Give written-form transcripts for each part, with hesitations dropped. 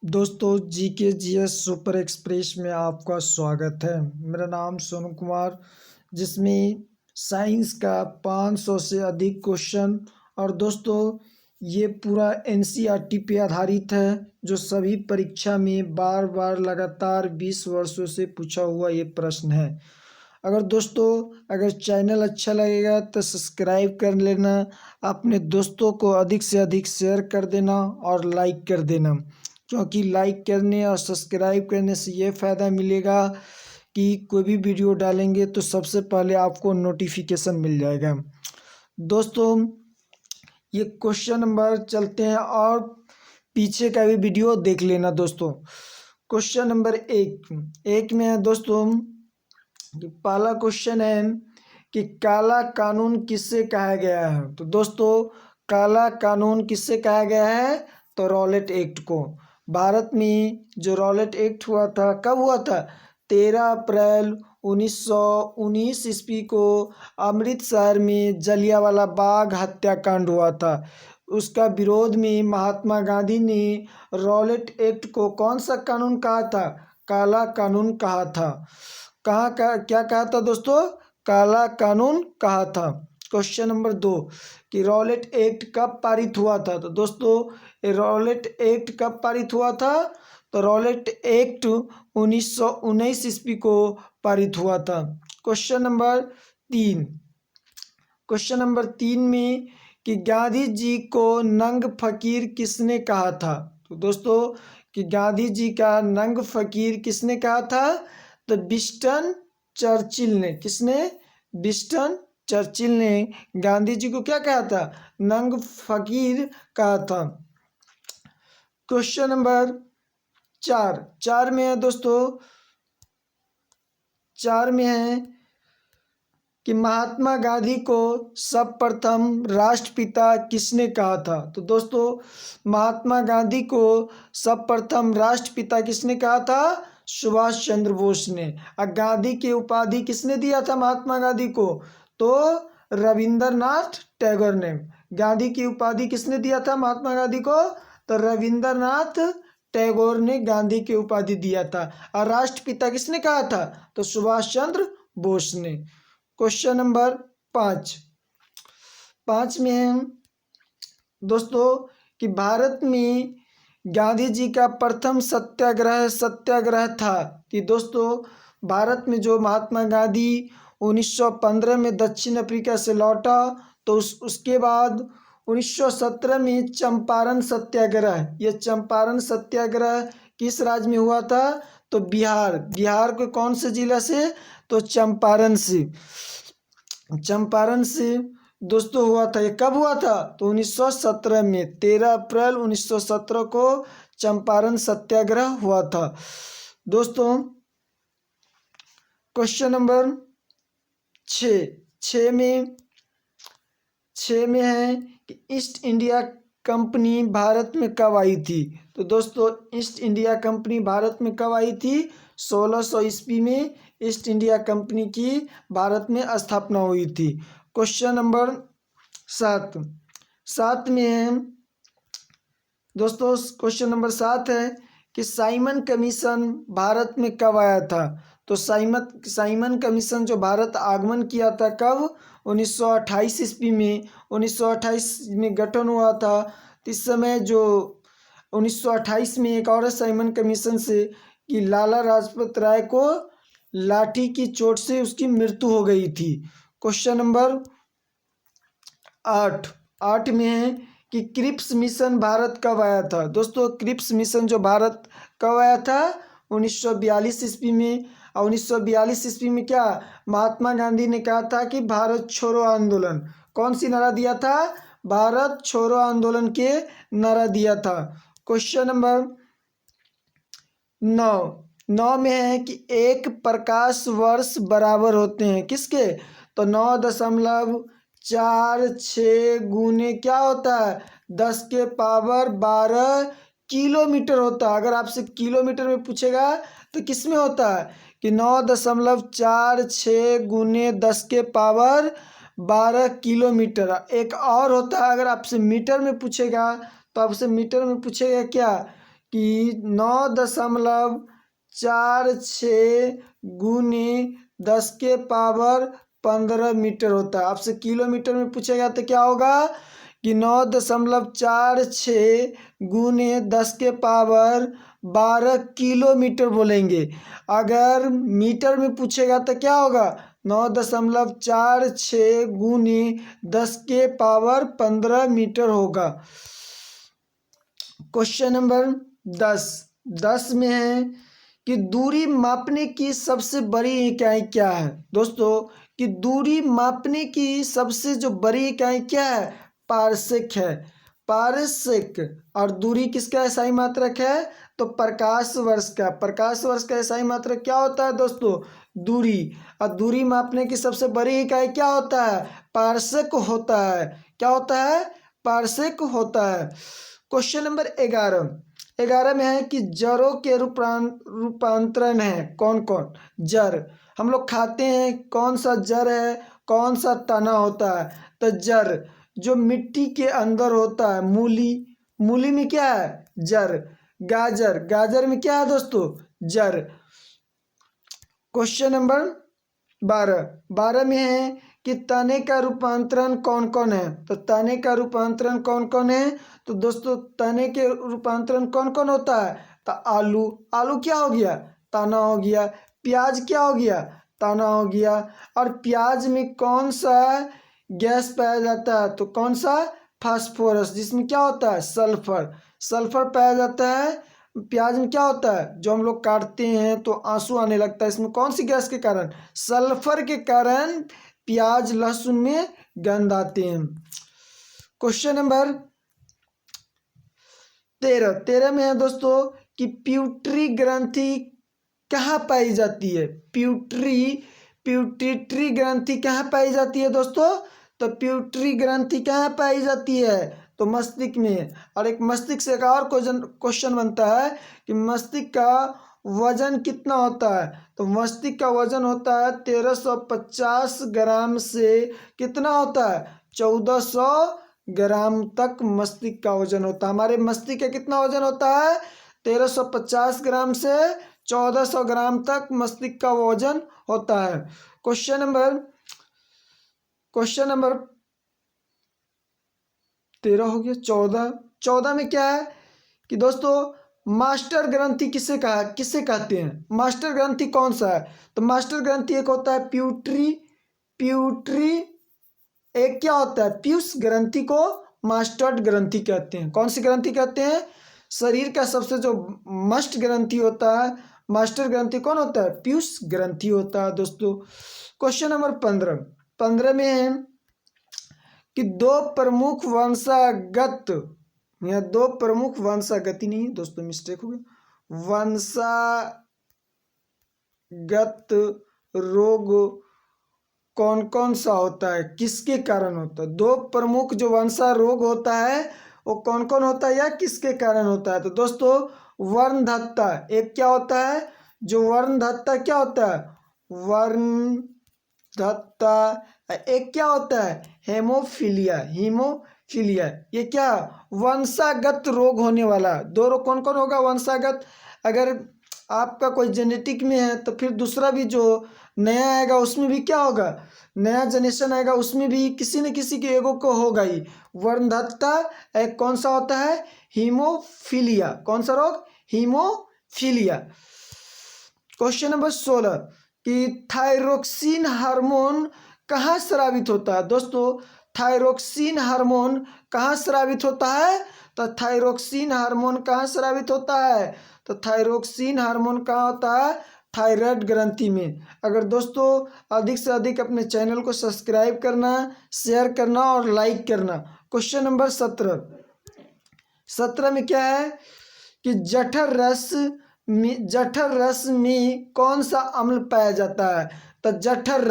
दोस्तों GK GS super express में आपका स्वागत है। मेरा नाम सोनू कुमार, जिसमें साइंस का 500 से अधिक क्वेश्चन और दोस्तों ये पूरा एनसीईआरटी पे आधारित है, जो सभी परीक्षा में बार बार लगातार 20 वर्षों से पूछा हुआ ये प्रश्न है। अगर चैनल अच्छा लगेगा तो सब्सक्राइब कर लेना, अपने दोस्तों को अधिक से अधिक शेयर कर देना और लाइक कर देना, क्योंकि लाइक करने और सब्सक्राइब करने से ये फ़ायदा मिलेगा कि कोई भी वीडियो डालेंगे तो सबसे पहले आपको नोटिफिकेशन मिल जाएगा। दोस्तों ये क्वेश्चन नंबर चलते हैं और पीछे का भी वीडियो देख लेना। दोस्तों क्वेश्चन नंबर एक में है दोस्तों, पहला क्वेश्चन है कि काला कानून किससे कहा गया है। तो दोस्तों काला कानून किससे कहा गया है, तो रॉलेट एक्ट को। भारत में जो रॉलेट एक्ट हुआ था, कब हुआ था? 13 अप्रैल 1919 ईस्वी को अमृतसर में जलियांवाला बाग हत्याकांड हुआ था। उसका विरोध में महात्मा गांधी ने रॉलेट एक्ट को कौन सा कानून कहा था? काला कानून कहा था। कहाँ का क्या कहा था दोस्तों? काला कानून कहा था। क्वेश्चन नंबर 2 कि रॉलेट एक्ट कब पारित हुआ था। तो दोस्तों रॉलेट एक्ट कब पारित हुआ था? तो रॉलेट एक्ट 1919 ईस्वी को पारित हुआ था। क्वेश्चन नंबर 3 में कि गांधी जी को नंग फकीर किसने कहा था। तो दोस्तों कि गांधी जी का नंग फकीर किसने कहा था? तो विंस्टन चर्चिल ने। किसने? विंस्टन चर्चिल ने गांधी जी को क्या कहा था? नंग फकीर कहा था। क्वेश्चन नंबर 4 में है दोस्तों, 4 में है कि महात्मा गांधी को सर्वप्रथम राष्ट्रपिता किसने कहा था। तो दोस्तों महात्मा गांधी को सर्वप्रथम राष्ट्रपिता किसने कहा था? सुभाष चंद्र बोस ने। और गांधी की उपाधि किसने दिया था महात्मा गांधी को? तो रविंद्रनाथ टैगोर ने। गांधी की उपाधि किसने दिया था महात्मा गांधी को? तो रविंद्रनाथ टैगोर ने गांधी की उपाधि दिया था। और राष्ट्रपिता किसने कहा था? तो सुभाष चंद्र बोस ने। क्वेश्चन नंबर 5 में है दोस्तों कि भारत में गांधी जी का प्रथम सत्याग्रह था। कि दोस्तों भारत में जो महात्मा गांधी 1915 में दक्षिण अफ्रीका से लौटा, तो उसके बाद 1917 में चंपारण सत्याग्रह, ये चंपारण सत्याग्रह किस राज्य में हुआ था? तो बिहार के कौन से जिला से? तो चंपारण से दोस्तों हुआ था। ये कब हुआ था? तो 1917 में 13 अप्रैल 1917 को चंपारण सत्याग्रह हुआ था। दोस्तों क्वेश्चन नंबर 6 में है कि ईस्ट इंडिया कंपनी भारत में कब आई थी। तो दोस्तों ईस्ट इंडिया कंपनी भारत में कब आई थी? 1600 ईस्वी में ईस्ट इंडिया कंपनी की भारत में स्थापना हुई थी। क्वेश्चन नंबर 7 में है दोस्तों, क्वेश्चन नंबर 7 है कि साइमन कमीशन भारत में कब आया था। तो साइमन कमीशन जो भारत आगमन किया था कब? 1928 ईस्वी में। 1928 में गठन हुआ था। इस समय जो 1928 में एक और साइमन कमीशन से कि लाला लाजपत राय को लाठी की चोट से उसकी मृत्यु हो गई थी। क्वेश्चन नंबर 8 में है कि क्रिप्स मिशन भारत कब आया था। दोस्तों क्रिप्स मिशन जो भारत कब आया था? 1942 ईस्वी में। और 1942 ईस्वी में क्या महात्मा गांधी ने कहा था कि भारत छोड़ो आंदोलन, कौन सी नारा दिया था? भारत छोड़ो आंदोलन के नारा दिया था। क्वेश्चन नंबर 9 में है कि एक प्रकाश वर्ष बराबर होते हैं किसके? तो 9.46 गुने क्या होता है? 10 के पावर 12 किलोमीटर होता है। अगर आपसे किलोमीटर में पूछेगा तो किस में होता है कि 9.46 गुने 10 के पावर 12 किलोमीटर। एक और होता है, अगर आपसे मीटर में पूछेगा तो आपसे मीटर में पूछेगा क्या कि 9.46 गुने 10 के पावर 15 मीटर होता है। आपसे किलोमीटर में पूछेगा तो क्या होगा कि 9.46 गुने 10 के पावर 12 किलोमीटर बोलेंगे। अगर मीटर में पूछेगा तो क्या होगा 9.46 गुने 10 के पावर 15 मीटर होगा। क्वेश्चन नंबर 10 में है कि दूरी मापने की सबसे बड़ी इकाई क्या है। दोस्तों कि दूरी मापने की सबसे जो बड़ी इकाई क्या है, पारसेक है। पारसेक और दूरी किसका SI मात्रक है, तो प्रकाश वर्ष का। प्रकाश वर्ष का SI मात्रक क्या होता है दोस्तों, दूरी। और दूरी मापने की सबसे बड़ी इकाई क्या होता है, पारसेक होता है। क्या होता है, पारसेक होता है। क्वेश्चन नंबर 11 में है कि जरों के रूपांतरण है कौन कौन। जर हम लोग खाते हैं, कौन सा जर है, कौन सा तना होता है, तो जर जो मिट्टी के अंदर होता है। मूली, मूली में क्या है, जर। गाजर, गाजर में क्या है दोस्तों, जर। क्वेश्चन नंबर 12 में है कि तने का रूपांतरण कौन कौन है, तो तने का रूपांतरण कौन कौन है, तो दोस्तों तने के रूपांतरण कौन कौन होता है, तो आलू। आलू क्या हो गया, तना हो गया। प्याज क्या हो गया, तना हो गया। और प्याज में कौन सा गैस पाया जाता है, तो कौन सा, फास्फोरस, जिसमें क्या होता है, सल्फर। सल्फर पाया जाता है प्याज में। क्या होता है, जो हम लोग काटते हैं तो आंसू आने लगता है, इसमें कौन सी गैस के कारण, सल्फर के कारण प्याज लहसुन में गंध आते हैं। क्वेश्चन नंबर 13 में है दोस्तों कि प्यूटरी ग्रंथि कहाँ पाई जाती है। प्यूटिटरी ग्रंथि कहाँ पाई जाती है दोस्तों, तो प्यूटरी ग्रंथि कहाँ पाई जाती है, तो मस्तिष्क में। और एक मस्तिष्क से एक और क्वेश्चन बनता है कि मस्तिष्क का वजन कितना होता है, तो मस्तिष्क का वजन होता है 1350 ग्राम से कितना होता है, 1400 ग्राम तक मस्तिष्क का वजन होता है। हमारे मस्तिष्क का कितना वजन होता है, 1350 ग्राम से 1400 ग्राम तक मस्तिष्क का वजन होता है। क्वेश्चन नंबर 13 हो गया। 14 में क्या है कि दोस्तों मास्टर ग्रंथि किसे कहते हैं, मास्टर ग्रंथि कौन सा है, तो मास्टर ग्रंथि एक होता है प्यूटरी एक क्या होता है, पीयूष ग्रंथि को मास्टर्ड ग्रंथि कहते हैं। कौन सी ग्रंथि कहते हैं, शरीर का सबसे जो मस्ट ग्रंथि होता है, मास्टर ग्रंथि कौन होता है, पीयूष ग्रंथि होता है दोस्तों। क्वेश्चन नंबर 15 में है कि दो प्रमुख वंशागत, यहाँ दो प्रमुख वंशागति नहीं दोस्तों, मिस्टेक हो गया, वंशागत रोग कौन कौन सा होता है, किसके कारण होता है। दो प्रमुख जो वंशा रोग होता है वो कौन कौन होता है या किसके कारण होता है, तो दोस्तों वर्णधत्ता एक क्या होता है, जो वर्णधत्ता क्या होता है, वर्णधत्ता। एक क्या होता है, हीमोफीलिया। ये क्या वंशागत रोग होने वाला। दो रोग कौन कौन होगा, वंशागत। अगर आपका कोई जेनेटिक में है तो फिर दूसरा भी जो नया आएगा उसमें भी क्या होगा, नया जनरेशन आएगा उसमें भी किसी न किसी के एगो को होगा ही। वर्णधत्ता एक कौन सा होता है, हीमोफीलिया। कौन सा रोग, हीमोफीलिया। क्वेश्चन नंबर 16 कि थायरोक्सिन हार्मोन कहाँ स्रावित होता है। दोस्तों थायरोक्सिन हार्मोन कहाँ स्रावित होता है, तो थायरोक्सिन हार्मोन कहाँ स्रावित होता है, तो थायरोक्सिन हार्मोन कहाँ होता है, थायराइड ग्रंथि में। अगर दोस्तों अधिक से अधिक अपने चैनल को सब्सक्राइब करना, शेयर करना और लाइक करना। क्वेश्चन नंबर 17 में क्या है कि जठर रस में कौन सा अम्ल पाया जाता है, तो जठर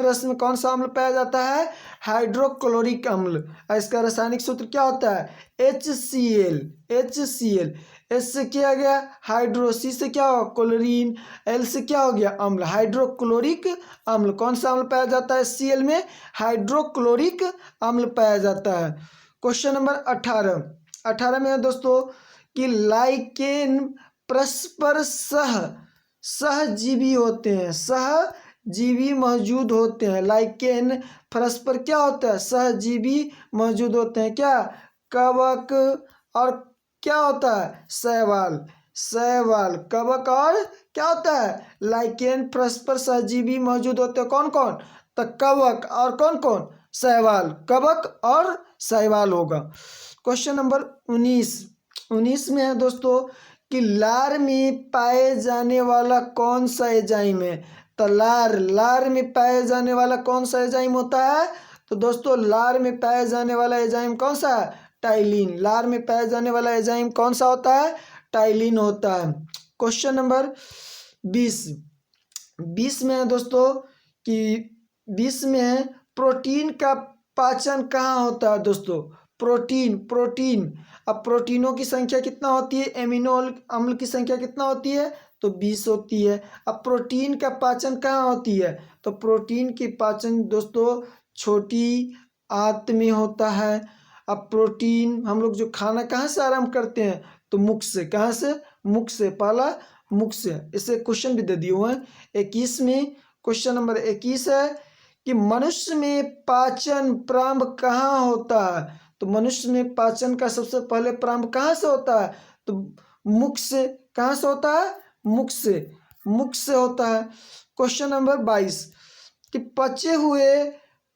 रस में कौन सा अम्ल पाया जाता है, हाइड्रोक्लोरिक अम्ल। इसका रासायनिक सूत्र क्या होता है, HCl। एच से क्या गया हाइड्रो, सी से क्या हो क्लोरीन, एल से क्या हो गया अम्ल, हाइड्रोक्लोरिक अम्ल। कौन सा अम्ल पाया जाता है, Cl में हाइड्रोक्लोरिक अम्ल पाया जाता है। क्वेश्चन नंबर 18 में है दोस्तों कि लाइकेन परस्पर सहजीवी होते हैं, सहजीवी मौजूद होते हैं। लाइकेन परस्पर क्या होता है, सहजीवी मौजूद होते हैं। क्या, कवक और क्या होता है, शैवाल। शैवाल, कवक और क्या होता है, लाइकेन परस्पर सहजीवी मौजूद होते हैं। कौन कौन, तो कवक और कौन कौन, शैवाल। कवक और शैवाल होगा। क्वेश्चन नंबर 19 में है दोस्तों कि लार में पाए जाने वाला कौन सा एंजाइम है। तो लार में पाए जाने वाला कौन सा एंजाइम होता है, तो दोस्तों लार में पाए जाने वाला एंजाइम कौन सा है, टाइलिन। लार में पाए जाने वाला एंजाइम कौन सा होता है, टाइलिन होता है। क्वेश्चन नंबर 20 में है दोस्तों कि 20 में प्रोटीन का पाचन कहाँ होता है दोस्तों। प्रोटीन अब प्रोटीनों की संख्या कितना होती है, एमिनो अम्ल की संख्या कितना होती है, तो 20 होती है। अब प्रोटीन का पाचन कहाँ होती है, तो प्रोटीन की पाचन दोस्तों छोटी आंत में होता है। अब प्रोटीन हम लोग जो खाना कहाँ से आरंभ करते हैं, तो मुख से। कहाँ से, मुख से। पहला मुख से। इसे क्वेश्चन भी दे दिए हुए हैं 21 में। क्वेश्चन नंबर 21 है कि मनुष्य में पाचन प्रारंभ कहाँ होता है। तो मनुष्य में पाचन का सबसे पहले प्रारंभ कहाँ से होता है, तो मुख से। कहाँ से होता है, मुख से। मुख से होता है। क्वेश्चन नंबर 22 कि पचे हुए,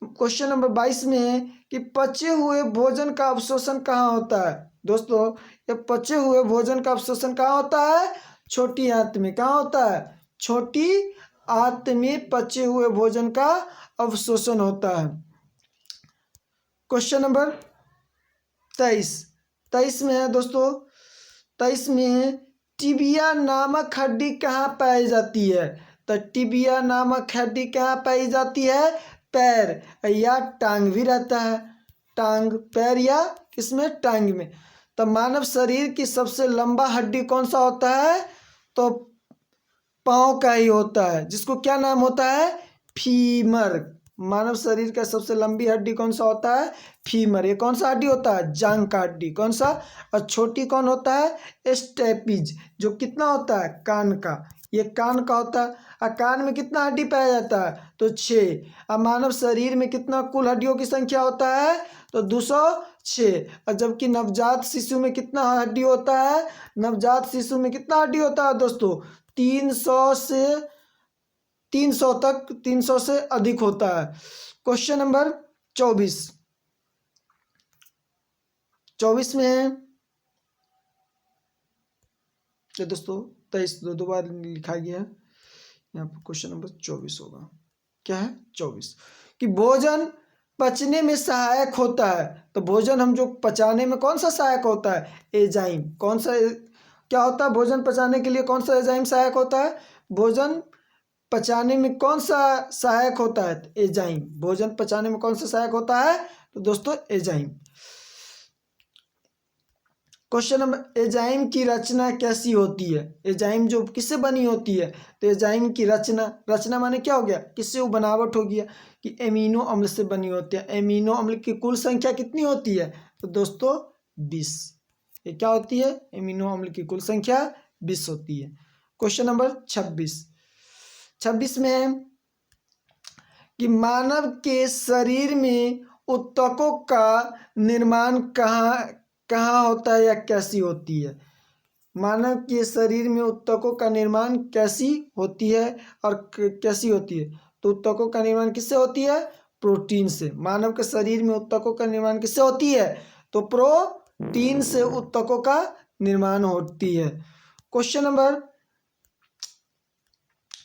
क्वेश्चन नंबर 22 में है कि पचे हुए भोजन का अवशोषण कहाँ होता है दोस्तों। ये पचे हुए भोजन का अवशोषण कहाँ होता है, छोटी आंत में। कहाँ होता है, छोटी आंत में पचे हुए भोजन का अवशोषण होता है। क्वेश्चन नंबर 23 में है दोस्तों, 23 में टिबिया नामक हड्डी कहाँ पाई जाती है। तो टिबिया नामक हड्डी कहाँ पाई जाती है, पैर या टांग भी रहता है। टांग, पैर या किसमें, टांग में। तो मानव शरीर की सबसे लंबा हड्डी कौन सा होता है, तो पाँव का ही होता है, जिसको क्या नाम होता है, फीमर। मानव शरीर का सबसे लंबी हड्डी कौन सा होता है, फीमर। ये कौन सा हड्डी होता है, जांग का हड्डी। कौन सा, और छोटी कौन होता है, स्टेपिज, जो कितना होता है, कान का। ये कान का होता है। और कान में कितना हड्डी पाया जाता है, तो 6। अब मानव शरीर में कितना कुल हड्डियों की संख्या होता है, तो 206। और जबकि नवजात शिशु में कितना हड्डी होता है, नवजात शिशु में कितना हड्डी होता है दोस्तों, 300 से 300 से अधिक होता है। क्वेश्चन नंबर 24 में है, तो दोस्तों 23 दो बार लिखा गया है यहाँ पर। क्वेश्चन नंबर 24 होगा। क्या है, 24 कि भोजन पचने में सहायक होता है। तो भोजन हम जो पचाने में कौन सा सहायक होता है, एंजाइम। कौन सा, क्या होता है, भोजन पचाने के लिए कौन सा एंजाइम सहायक होता है, भोजन पचाने में कौन सा सहायक होता है, एंजाइम। भोजन पचाने में कौन सा सहायक होता है, तो दोस्तों एंजाइम। क्वेश्चन नंबर, एंजाइम की रचना कैसी होती है। एंजाइम जो किससे बनी होती है, तो एंजाइम की रचना माने क्या हो गया, किससे वो बनावट हो गया, कि एमिनो अम्ल से बनी होती है। एमिनो अम्ल की कुल संख्या कितनी होती है, तो दोस्तों 20। ये क्या होती है, एमिनो अम्ल की कुल संख्या 20 होती है। क्वेश्चन नंबर 26 में कि मानव के शरीर में ऊतकों का निर्माण कहाँ होता है या कैसी होती है। मानव के शरीर में ऊतकों का निर्माण कैसी होती है और कैसी होती है, तो ऊतकों का निर्माण किससे होती है, प्रोटीन से। मानव के शरीर में ऊतकों का निर्माण किससे होती है, तो प्रोटीन से ऊतकों का निर्माण होती है। क्वेश्चन नंबर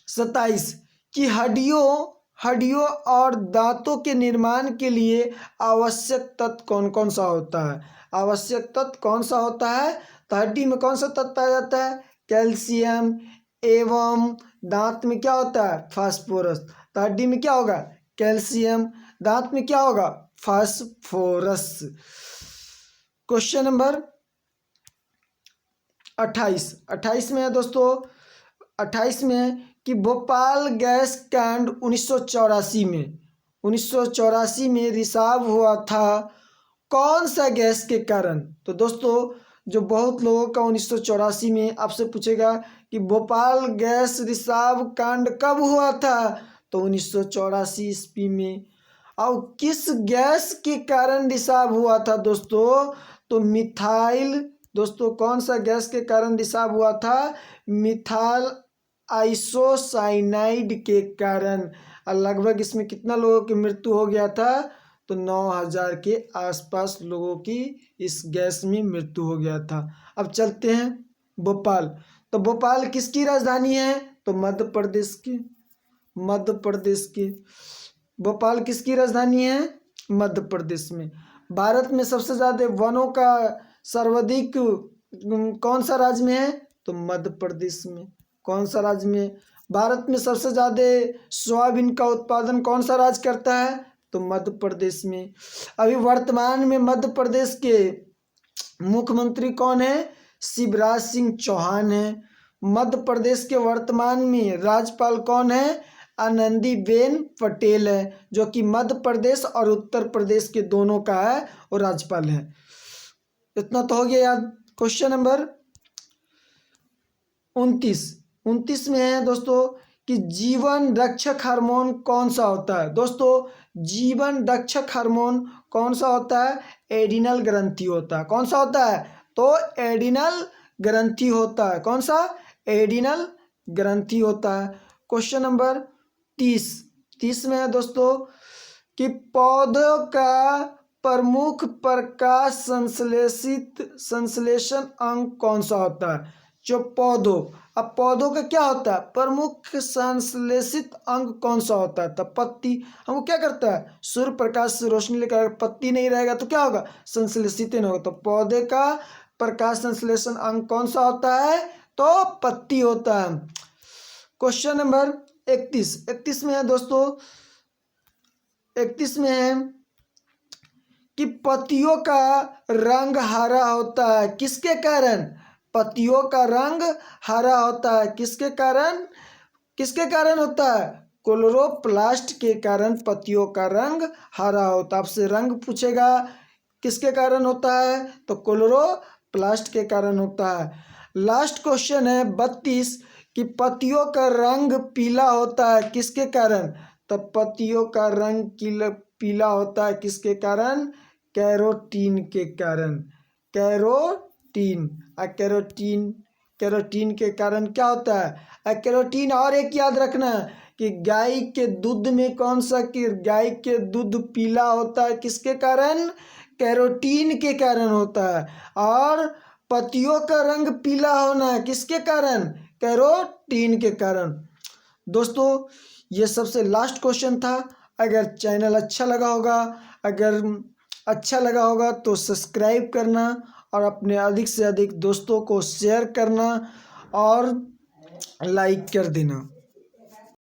27 कि हड्डियों और दांतों के निर्माण के लिए आवश्यक तत्व कौन कौन सा होता है। आवश्यक तत्व कौन सा होता है, तो हड्डी में कौन सा तत्व पाया जाता है, कैल्शियम, एवं दांत में क्या होता है, फास्फोरस। तो हड्डी में क्या होगा, कैल्शियम, दांत में क्या होगा, फास्फोरस। क्वेश्चन नंबर 28 में है दोस्तों, 28 में कि भोपाल गैस कांड 1984 में रिसाव हुआ था कौन सा गैस के कारण। तो दोस्तों जो बहुत लोगों का 1984 में आपसे पूछेगा कि भोपाल गैस रिसाव कांड कब हुआ था, तो 1984 ईस्वी में। और किस गैस के कारण रिसाव हुआ था दोस्तों, तो मिथाइल। दोस्तों कौन सा गैस के कारण रिसाव हुआ था, मिथाइल आइसोसाइनाइड के कारण। और लगभग इसमें कितना लोगों की मृत्यु हो गया था, तो 9000 के आसपास लोगों की इस गैस में मृत्यु हो गया था। अब चलते हैं भोपाल। तो भोपाल किसकी राजधानी है, तो मध्य प्रदेश की। मध्य प्रदेश की भोपाल किसकी राजधानी है, मध्य प्रदेश में। भारत में सबसे ज़्यादा वनों का सर्वाधिक कौन सा राज्य में है, तो मध्य प्रदेश में। कौन सा राज्य में। भारत में सबसे ज़्यादा सोयाबीन का उत्पादन कौन सा राज्य करता है, तो मध्य प्रदेश में। अभी वर्तमान में मध्य प्रदेश के मुख्यमंत्री कौन है, शिवराज सिंह चौहान है। मध्य प्रदेश के वर्तमान में राज्यपाल कौन है, आनंदीबेन पटेल है, जो कि मध्य प्रदेश और उत्तर प्रदेश के दोनों का है और राज्यपाल है। इतना तो हो गया याद। क्वेश्चन नंबर 29 में है दोस्तों कि जीवन रक्षक हार्मोन कौन सा होता है। दोस्तों जीवन रक्षक हार्मोन कौन सा होता है, एडिनल ग्रंथि होता है। कौन सा होता है, तो एडिनल ग्रंथि होता है। कौन सा, एडिनल ग्रंथि होता है। क्वेश्चन नंबर 30 में है दोस्तों कि पौधों का प्रमुख प्रकाश संश्लेषण अंग कौन सा होता है, जो पौधों। अब पौधों का क्या होता है, प्रमुख संश्लेषित अंग कौन सा होता है, तब पत्ती। हमको क्या करता है, सूर्य प्रकाश से रोशनी लेकर, पत्ती नहीं रहेगा तो क्या होगा, संश्लेषित नहीं होगा। तो पौधे का प्रकाश संश्लेषण अंग कौन सा होता है, तो पत्ती होता है। क्वेश्चन नंबर 31 में है दोस्तों, 31 में है कि पत्तियों का रंग हरा होता है, किसके कारण। पत्तियों का रंग हरा होता है, किसके कारण, किसके कारण होता है, क्लोरोप्लास्ट के कारण पत्तियों का रंग हरा होता है। आपसे रंग पूछेगा किसके कारण होता है, तो क्लोरोप्लास्ट के कारण होता है। लास्ट क्वेश्चन है 32 कि पत्तियों का रंग पीला होता है, किसके कारण, तो पत्तियों का रंग पीला होता है किसके कारण, कैरोटीन के कारण। कैरोटीन कैरोटीन के कारण क्या होता है, कैरोटीन। और एक याद रखना कि गाय के दूध में कौन सा, कि गाय के दूध पीला होता है किसके कारण, कैरोटीन के कारण होता है। और पत्तियों का रंग पीला होना किसके कारण, कैरोटीन के कारण। दोस्तों ये सबसे लास्ट क्वेश्चन था। अगर चैनल अच्छा लगा होगा तो सब्सक्राइब करना और अपने अधिक से अधिक दोस्तों को शेयर करना और लाइक कर देना।